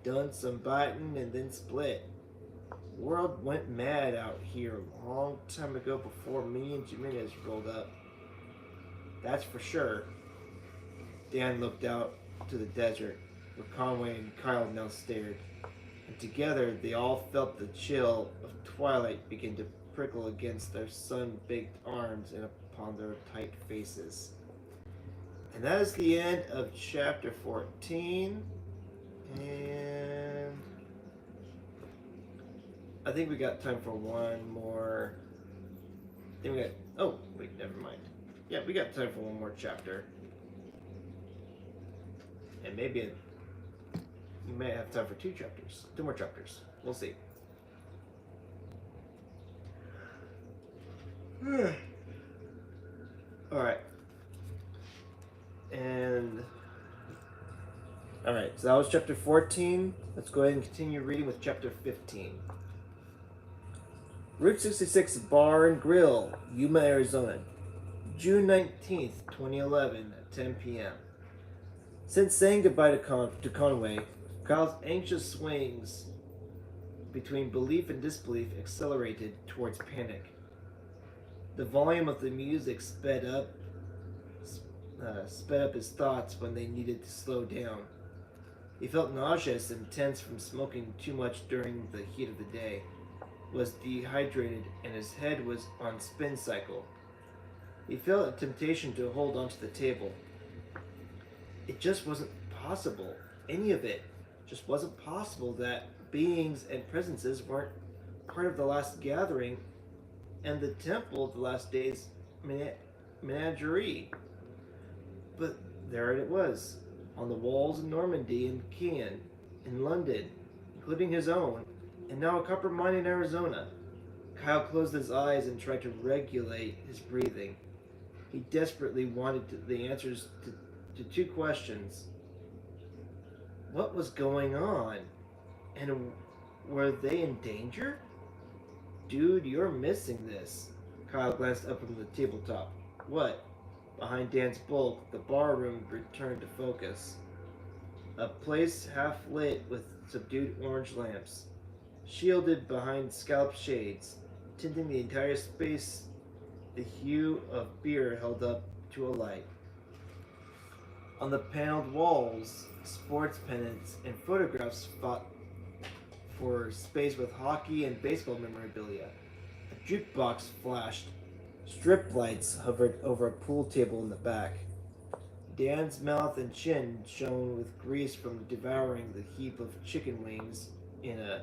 Done some biting and then split. World went mad out here a long time ago before me and Jimenez rolled up. That's for sure. Dan looked out to the desert, where Conway and Kyle now stared, and together they all felt the chill of twilight begin to prickle against their sun-baked arms and upon their tight faces. And that is the end of chapter 14. And I think we got time for one more. I think we got. Oh, wait, never mind. Yeah, we got time for one more chapter. And maybe we may have time for two more chapters. We'll see. Alright. And alright, so that was chapter 14. Let's go ahead and continue reading with chapter 15. Route 66 Bar and Grill, Yuma, Arizona, June 19th, 2011, at 10 p.m. Since saying goodbye to Conway, Kyle's anxious swings between belief and disbelief accelerated towards panic. The volume of the music sped up his thoughts when they needed to slow down. He felt nauseous and tense from smoking too much during the heat of the day, was dehydrated, and his head was on spin cycle. He felt a temptation to hold onto the table. It just wasn't possible. Any of it just wasn't possible that beings and presences weren't part of the last gathering and the temple of the last day's menagerie. But there it was, on the walls in Normandy and Caen, in London, including his own, and now a copper mine in Arizona. Kyle closed his eyes and tried to regulate his breathing. He desperately wanted the answers to two questions. What was going on? And were they in danger? Dude, you're missing this. Kyle glanced up from the tabletop. What? Behind Dan's bulk, the bar room returned to focus. A place half lit with subdued orange lamps, shielded behind scalloped shades, tinting the entire space. The hue of beer held up to a light. On the paneled walls, sports pennants and photographs fought for space with hockey and baseball memorabilia. A jukebox flashed. Strip lights hovered over a pool table in the back. Dan's mouth and chin shone with grease from devouring the heap of chicken wings in a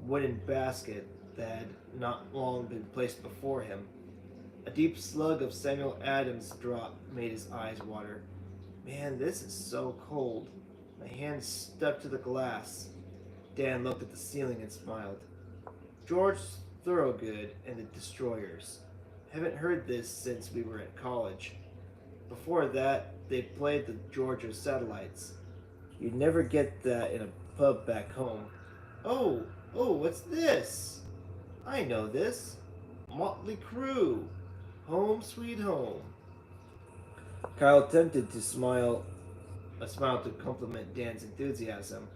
wooden basket that had not long been placed before him. A deep slug of Samuel Adams' drop made his eyes water. Man, this is so cold. My hand stuck to the glass. Dan looked at the ceiling and smiled. George Thorogood and the Destroyers. Haven't heard this since we were at college. Before that, they played the Georgia Satellites. You'd never get that in a pub back home. Oh, what's this? I know this. Motley Crue. Home Sweet Home. Kyle attempted to smile, a smile to compliment Dan's enthusiasm.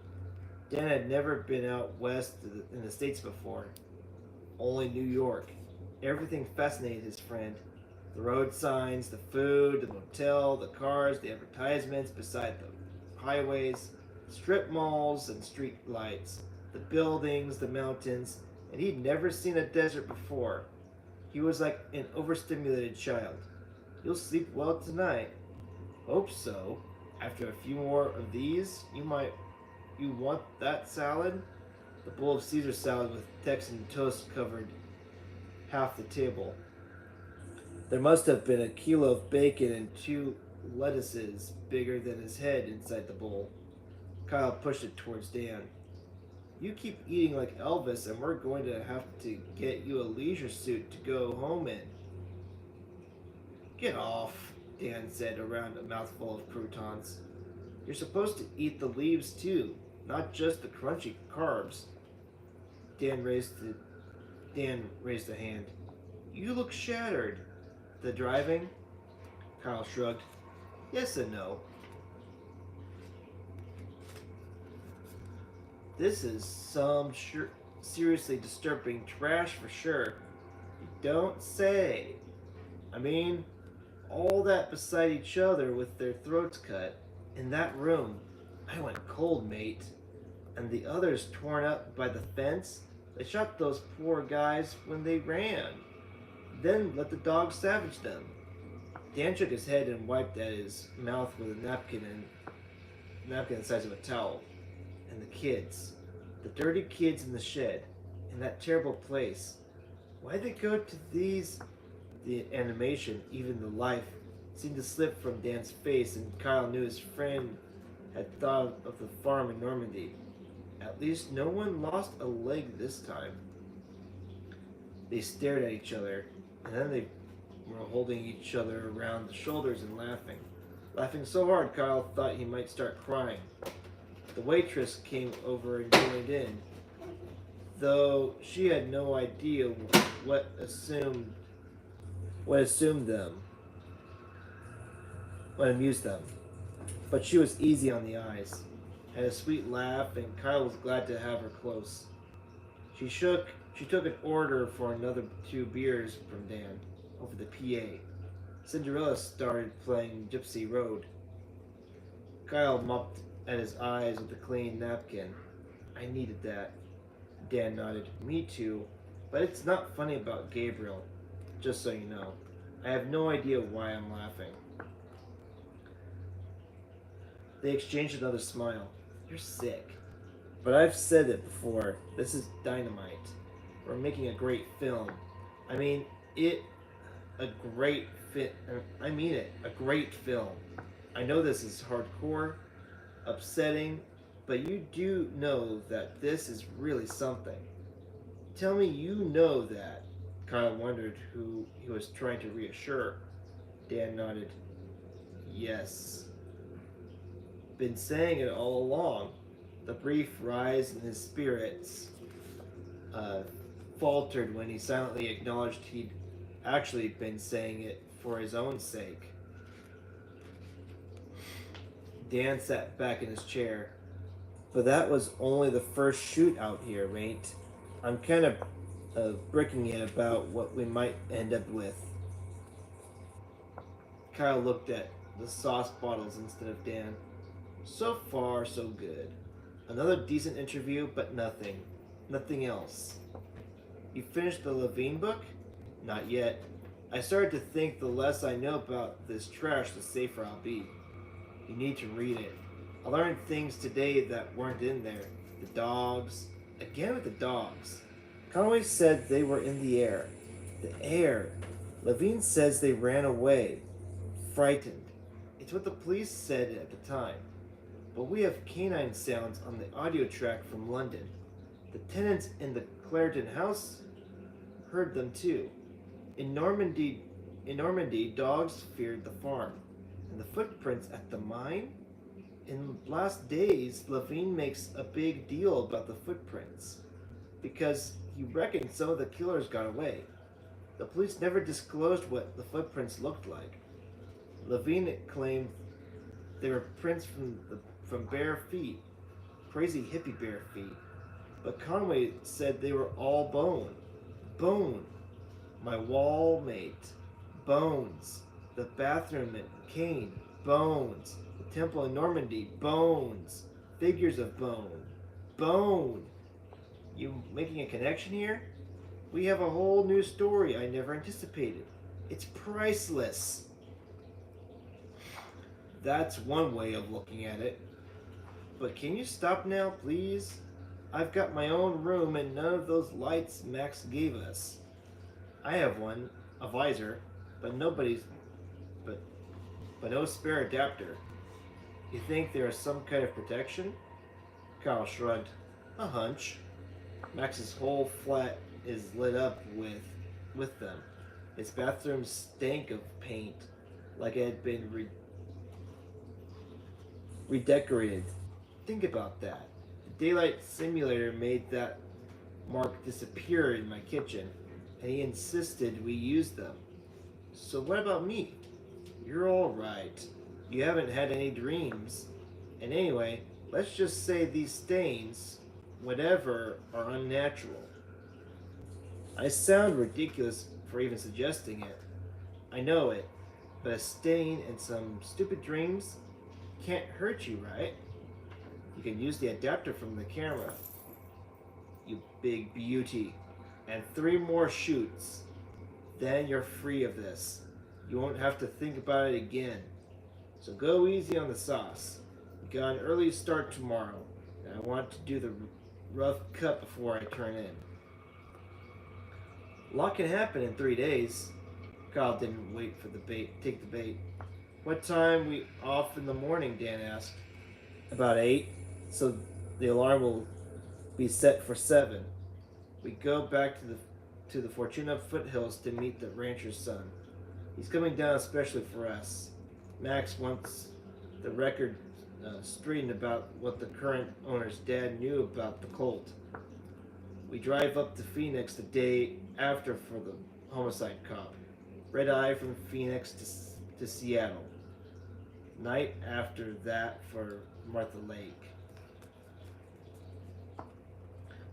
Dan had never been out west in the States before. Only New York. Everything fascinated his friend. The road signs, the food, the motel, the cars, the advertisements beside the highways, strip malls and street lights, the buildings, the mountains, and he'd never seen a desert before. He was like an overstimulated child. You'll sleep well tonight. Hope so. After a few more of these, you want that salad? The bowl of Caesar salad with Texan toast covered half the table. There must have been a kilo of bacon and 2 lettuces bigger than his head inside the bowl. Kyle pushed it towards Dan. You keep eating like Elvis and we're going to have to get you a leisure suit to go home in. Get off, Dan said around a mouthful of croutons. You're supposed to eat the leaves too, not just the crunchy carbs. Dan raised a hand. You look shattered. The driving? Kyle shrugged. Yes and no. This is some seriously disturbing trash for sure. You don't say. I mean, all that beside each other with their throats cut. In that room, I went cold, mate. And the others torn up by the fence, they shot those poor guys when they ran. Then let the dogs savage them. Dan shook his head and wiped at his mouth with a napkin the size of a towel. And the kids, the dirty kids in the shed, in that terrible place. Why'd they go to these? The animation, even the life, seemed to slip from Dan's face, and Kyle knew his friend had thought of the farm in Normandy. At least no one lost a leg this time. They stared at each other, and then they were holding each other around the shoulders and laughing. Laughing so hard Kyle thought he might start crying. The waitress came over and joined in, though she had no idea what assumed what assumed them, what amused them. But she was easy on the eyes, had a sweet laugh, and Kyle was glad to have her close. She took an order for another 2 beers from Dan over the PA. Cinderella started playing Gypsy Road. Kyle mopped at his eyes with a clean napkin. I needed that. Dan nodded. Me too. But it's not funny about Gabriel, just so you know. I have no idea why I'm laughing. They exchanged another smile. You're sick. But I've said it before. This is dynamite. We're making a great film. I mean, it a great fit. I mean it. A great film. I know this is hardcore, upsetting, but you do know that this is really something. Tell me you know that. Kyle wondered who he was trying to reassure. Dan nodded. Yes. Been saying it all along. The brief rise in his spirits faltered when he silently acknowledged he'd actually been saying it for his own sake. Dan sat back in his chair. But that was only the first shoot out here, mate. I'm kind of bricking it about what we might end up with. Kyle looked at the sauce bottles instead of Dan. So far, so good. Another decent interview, but nothing else. You finished the Levine book? Not yet. I started to think the less I know about this trash, the safer I'll be. You need to read it. I learned things today that weren't in there. The dogs. Again with the dogs. Conway said they were in the air. The air. Levine says they ran away. Frightened. It's what the police said at the time. But we have canine sounds on the audio track from London. The tenants in the Clareton house heard them too. In Normandy, dogs feared the farm. And the footprints at the mine? In last days, Levine makes a big deal about the footprints because he reckons some of the killers got away. The police never disclosed what the footprints looked like. Levine claimed they were prints from bare feet, crazy hippie bare feet. But Conway said they were all bone. Bone. My wall mate. Bones. The bathroom at Kane. Bones. The temple in Normandy. Bones. Figures of bone. Bone. You making a connection here? We have a whole new story I never anticipated. It's priceless. That's one way of looking at it. But can you stop now, please? I've got my own room and none of those lights Max gave us. I have one, a visor, but but no spare adapter. You think there is some kind of protection? Kyle shrugged. A hunch. Max's whole flat is lit up with them. His bathroom stank of paint, like it had been redecorated. Think about that. The daylight simulator made that mark disappear in my kitchen, and he insisted we use them. So what about me? You're all right. You haven't had any dreams. And anyway, let's just say these stains, whatever are unnatural. I sound ridiculous for even suggesting it. I know it, but a stain and some stupid dreams can't hurt you, right? You can use the adapter from the camera, you big beauty, and 3 more shoots. Then you're free of this. You won't have to think about it again. So go easy on the sauce. We got an early start tomorrow, and I want to do the rough cut before I turn in. A lot can happen in 3 days. Kyle didn't wait for the bait. Take the bait. What time we off in the morning? Dan asked. About 8, so the alarm will be set for 7. We go back to the Fortuna foothills to meet the rancher's son. He's coming down especially for us. Max wants the record straightened about what the current owner's dad knew about the Colt. We drive up to Phoenix the day after for the homicide cop. Red eye from Phoenix to Seattle. Night after that for Martha Lake.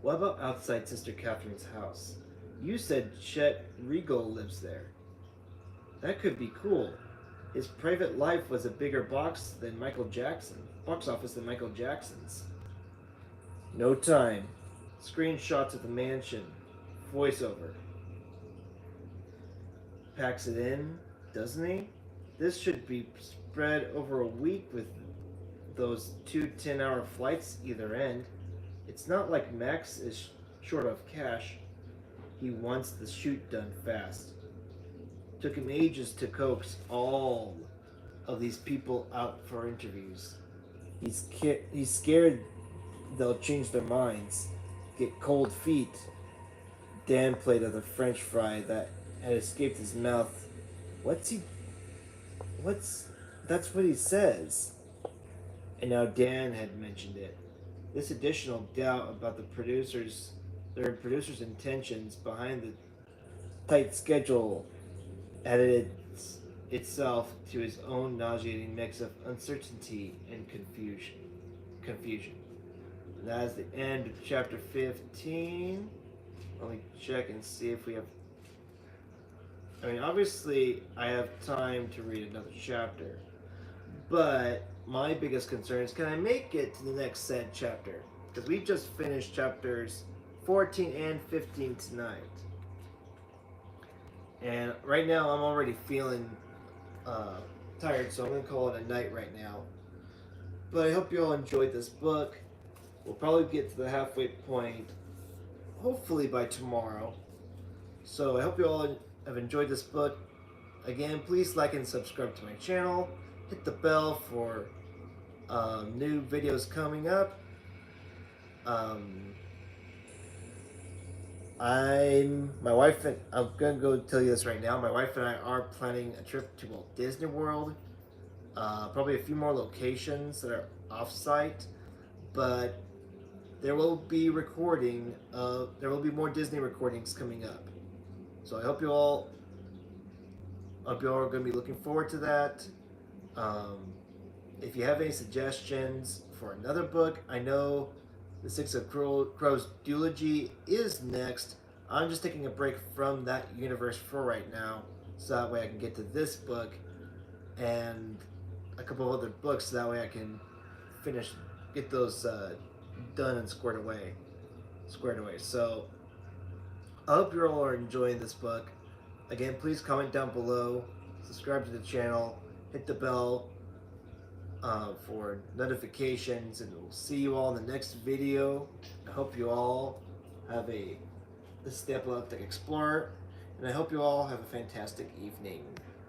What about outside Sister Catherine's house? You said Chet Regal lives there. That could be cool. His private life was a bigger box office than Michael Jackson's. No time. Screenshots of the mansion. Voiceover. Packs it in, doesn't he? This should be spread over a week with those 2 10-hour flights either end. It's not like Max is short of cash. He wants the shoot done fast. Took him ages to coax all of these people out for interviews. He's scared they'll change their minds, get cold feet. Dan played of the French fry that had escaped his mouth. That's what he says. And now Dan had mentioned it. This additional doubt about their producers' intentions behind the tight schedule added itself to his own nauseating mix of uncertainty and confusion. And that is the end of chapter 15. Let me check and see if we have... obviously, I have time to read another chapter. But my biggest concern is, can I make it to the next said chapter? Because we just finished chapters 14 and 15 tonight. And right now, I'm already feeling tired, so I'm going to call it a night right now. But I hope you all enjoyed this book. We'll probably get to the halfway point, hopefully by tomorrow. So I hope you all have enjoyed this book. Again, please like and subscribe to my channel. Hit the bell for new videos coming up. I'm gonna go tell you this right now. My wife and I are planning a trip to Walt Disney World. Probably a few more locations that are off-site, but there will be more Disney recordings coming up. So I hope you all are going to be looking forward to that. If you have any suggestions for another book, I know the Six of Crows duology is next. I'm just taking a break from that universe for right now, so that way I can get to this book and a couple of other books, so that way I can get those done and squared away. So I hope you all are enjoying this book. Again, please comment down below, subscribe to the channel, hit the bell for notifications, and we'll see you all in the next video. I hope you all have this is the Epileptic Explorer, and I hope you all have a fantastic evening.